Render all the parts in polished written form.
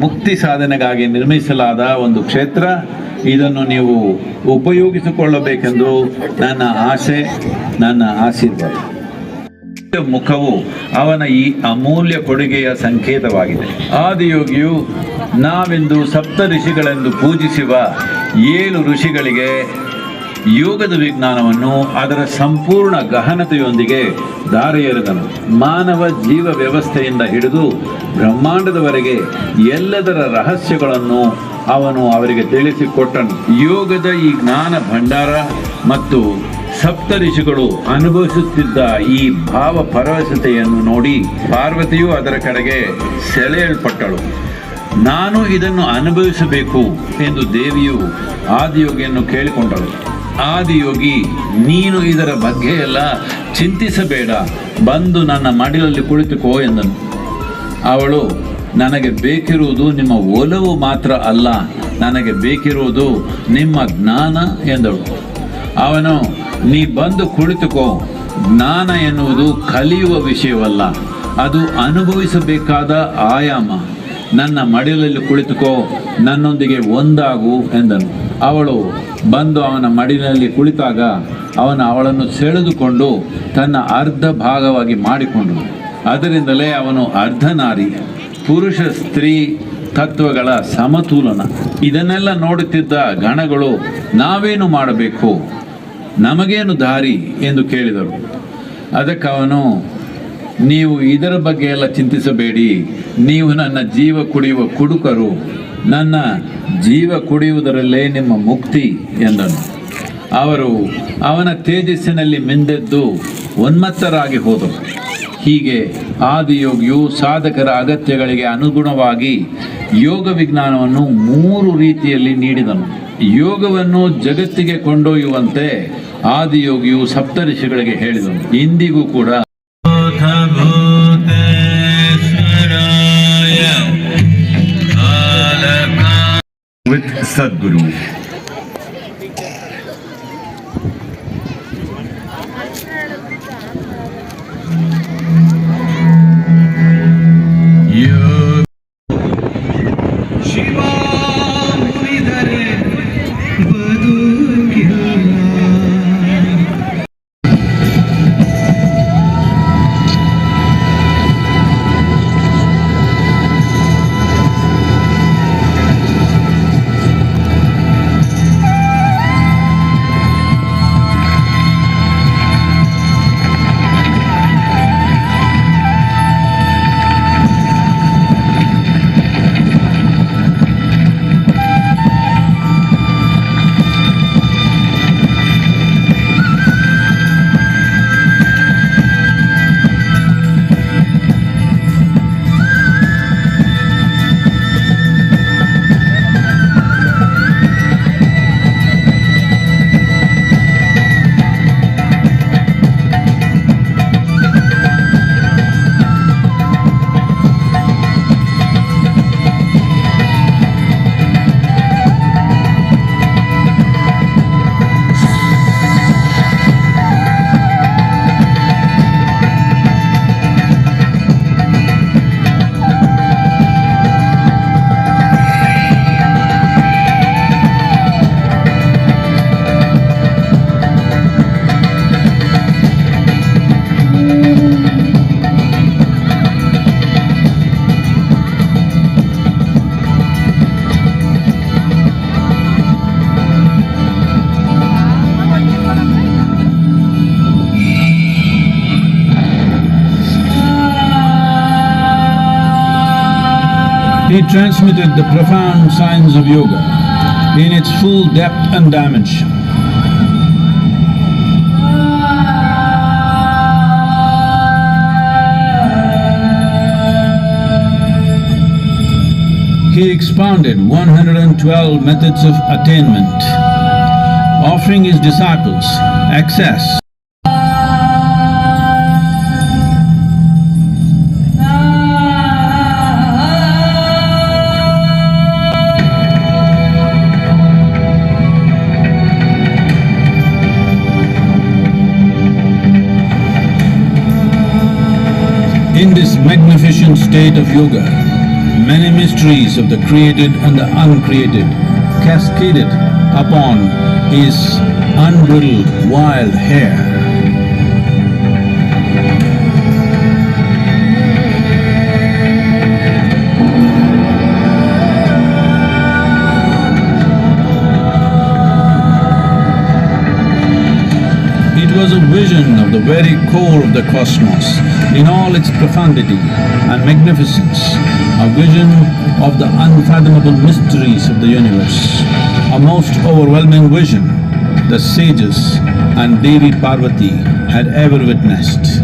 ಮುಕ್ತಿ ಸಾಧನೆಗಾಗಿ ನಿರ್ಮಿಸಲಾದ ಒಂದು ಕ್ಷೇತ್ರ. ಇದನ್ನು ನೀವು ಉಪಯೋಗಿಸಿಕೊಳ್ಳಬೇಕೆಂದು ನನ್ನ ಆಸೆ, ನನ್ನ ಆಶೀರ್ವಾದ. ಮುಖವು ಅವನ ಈ ಅಮೂಲ್ಯ ಕೊಡುಗೆಯ ಸಂಕೇತವಾಗಿದೆ. ಆದಿಯೋಗಿಯು ನಾವೆಂದು ಸಪ್ತ ಋಷಿಗಳೆಂದು ಪೂಜಿಸುವ 7 ಋಷಿಗಳಿಗೆ ಯೋಗದ ವಿಜ್ಞಾನವನ್ನು ಅದರ ಸಂಪೂರ್ಣ ಗಹನತೆಯೊಂದಿಗೆ ದಾರಿ ಎರೆದನು. ಮಾನವ ಜೀವ ವ್ಯವಸ್ಥೆಯಿಂದ ಹಿಡಿದು ಬ್ರಹ್ಮಾಂಡದವರೆಗೆ ಎಲ್ಲದರ ರಹಸ್ಯಗಳನ್ನು ಅವನು ಅವರಿಗೆ ತಿಳಿಸಿಕೊಟ್ಟನು. ಯೋಗದ ಈ ಜ್ಞಾನ ಭಂಡಾರ ಮತ್ತು ಸಪ್ತ ಋಷಿಗಳು ಅನುಭವಿಸುತ್ತಿದ್ದ ಈ ಭಾವ ಪರವಶತೆಯನ್ನು ನೋಡಿ ಪಾರ್ವತಿಯು ಅದರ ಕಡೆಗೆ ಸೆಳೆಯಲ್ಪಟ್ಟಳು. ನಾನು ಇದನ್ನು ಅನುಭವಿಸಬೇಕು ಎಂದು ದೇವಿಯು ಆದಿಯೋಗಿಯನ್ನು ಕೇಳಿಕೊಂಡಳು. ಆದಿಯೋಗಿ, ನೀನು ಇದರ ಬಗ್ಗೆ ಎಲ್ಲ ಚಿಂತಿಸಬೇಡ, ಬಂದು ನನ್ನ ಮಡಿಲಲ್ಲಿ ಕುಳಿತುಕೋ ಎಂದನು. ಅವಳು, ನನಗೆ ಬೇಕಿರುವುದು ನಿಮ್ಮ ಒಲವು ಮಾತ್ರ ಅಲ್ಲ, ನನಗೆ ಬೇಕಿರುವುದು ನಿಮ್ಮ ಜ್ಞಾನ ಎಂದಳು. ಅವನು, ನೀ ಬಂದು ಕುಳಿತುಕೋ. ಜ್ಞಾನ ಎನ್ನುವುದು ಕಲಿಯುವ ವಿಷಯವಲ್ಲ, ಅದು ಅನುಭವಿಸಬೇಕಾದ ಆಯಾಮ. ನನ್ನ ಮಡಿಲಲ್ಲಿ ಕುಳಿತುಕೋ, ನನ್ನೊಂದಿಗೆ ಒಂದಾಗು ಎಂದನು. ಅವಳು ಬಂದು ಅವನ ಮಡಿಲಲ್ಲಿ ಕುಳಿತಾಗ ಅವಳನ್ನು ಸೆಳೆದುಕೊಂಡು ತನ್ನ ಅರ್ಧ ಭಾಗವಾಗಿ ಮಾಡಿಕೊಂಡನು. ಅದರಿಂದಲೇ ಅವನು ಅರ್ಧನಾರಿ, ಪುರುಷ ಸ್ತ್ರೀ ತತ್ವಗಳ ಸಮತೋಲನ. ಇದನ್ನೆಲ್ಲ ನೋಡುತ್ತಿದ್ದ ಗಣಗಳು, ನಾವೇನು ಮಾಡಬೇಕು, ನಮಗೇನು ದಾರಿ ಎಂದು ಕೇಳಿದರು. ಅದಕ್ಕವನು, ನೀವು ಇದರ ಬಗ್ಗೆ ಎಲ್ಲ ಚಿಂತಿಸಬೇಡಿ, ನೀವು ನನ್ನ ಜೀವ ಕುಡಿಯುವ ಕುಡುಕರು, ನನ್ನ ಜೀವ ಕುಡಿಯುವುದರಲ್ಲೇ ನಿಮ್ಮ ಮುಕ್ತಿ ಎಂದನು. ಅವರು ಅವನ ತೇಜಸ್ಸಿನಲ್ಲಿ ಮಿಂದೆದ್ದು ಉನ್ಮತ್ತರಾಗಿ ಹೋದರು. ಹೀಗೆ ಆದಿಯೋಗಿಯು ಸಾಧಕರ ಅಗತ್ಯಗಳಿಗೆ ಅನುಗುಣವಾಗಿ ಯೋಗ ವಿಜ್ಞಾನವನ್ನು 3 ರೀತಿಯಲ್ಲಿ ನೀಡಿದನು. ಯೋಗವನ್ನು ಜಗತ್ತಿಗೆ ಕೊಂಡೊಯ್ಯುವಂತೆ ಆದಿಯೋಗಿಯು ಸಪ್ತಋಷಿಗಳಿಗೆ ಹೇಳಿದನು. ಇಂದಿಗೂ ಕೂಡ with Sadguru. Shiva Munidare Badugilla. He transmitted the profound science of yoga in its full depth and dimension. He expounded 112 methods of attainment, offering his disciples access in this magnificent state of yoga. many mysteries of the created and the uncreated cascaded upon his unbridled wild hair. It was a vision of the very core of the cosmos in all its profundity and magnificence, a vision of the unfathomable mysteries of the universe, a most overwhelming vision the sages and Devi Parvati had ever witnessed.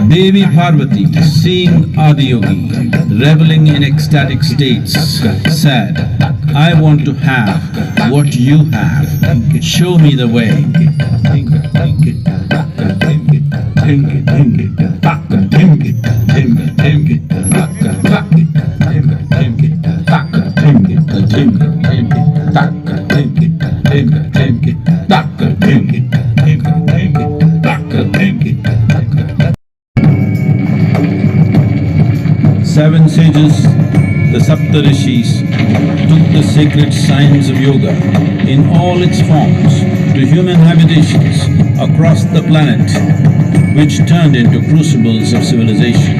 Devi Parvati, seeing Adiyogi reveling in ecstatic states, said, "I want to have what you have. Show me the way." Seven sages, the Saptarishis, took the sacred science of yoga in all its forms to human habitations across the planet, which turned into crucibles of civilization.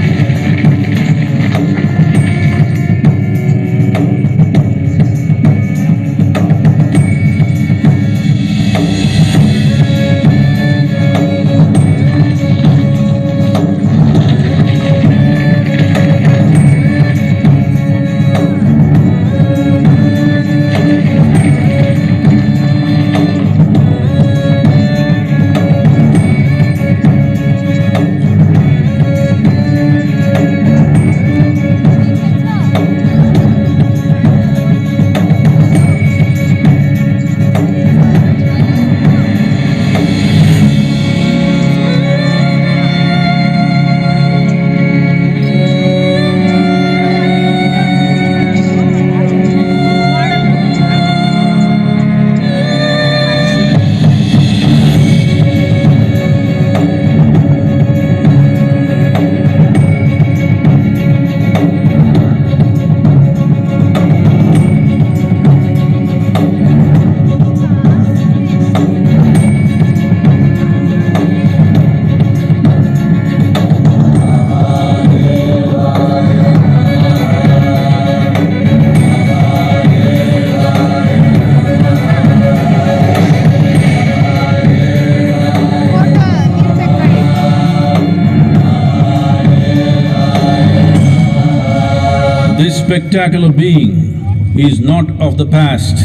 This spectacular being is not of the past,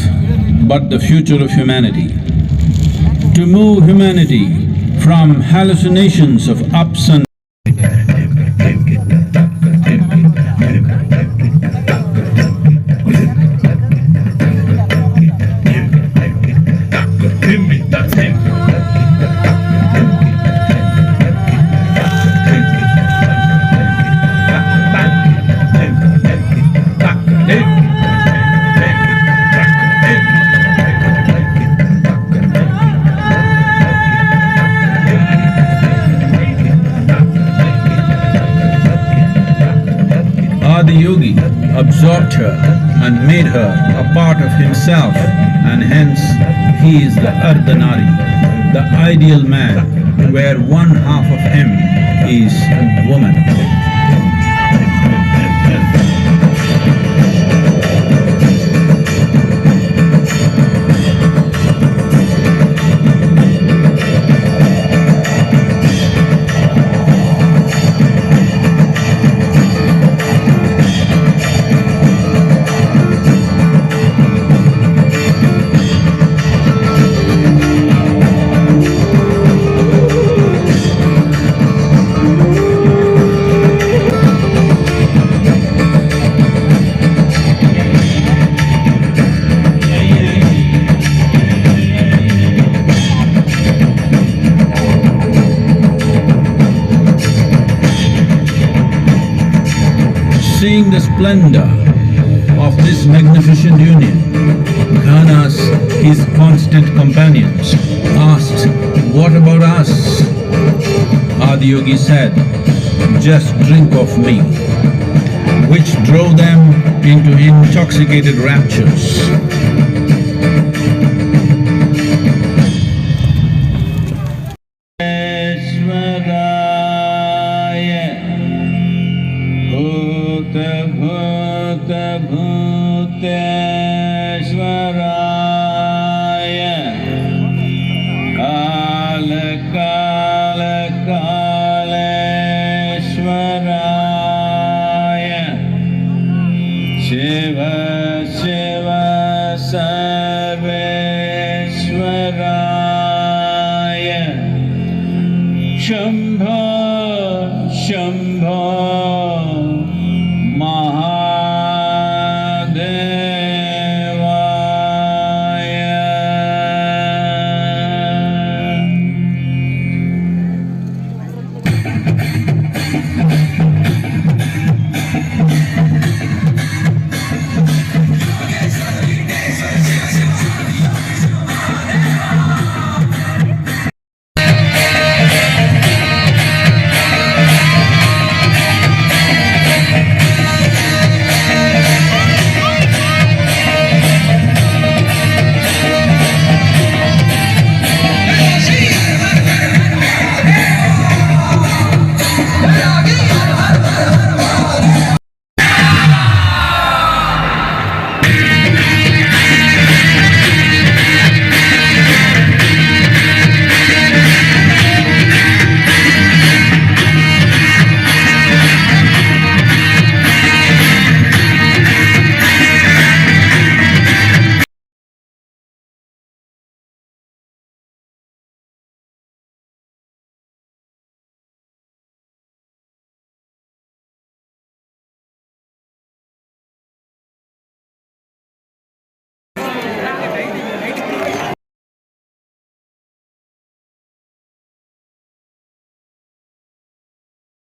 but the future of humanity. To move humanity from hallucinations of ups and Adiyogi absorbed her and made her a part of himself, and hence he is the Ardhanari, the ideal man, where one half of him is woman. Seeing the splendor of this magnificent union, Ghanas, his constant companions, asked, "What about us?" Adiyogi said, "Just drink of me," which drove them into intoxicated raptures. Bhuteshwaraya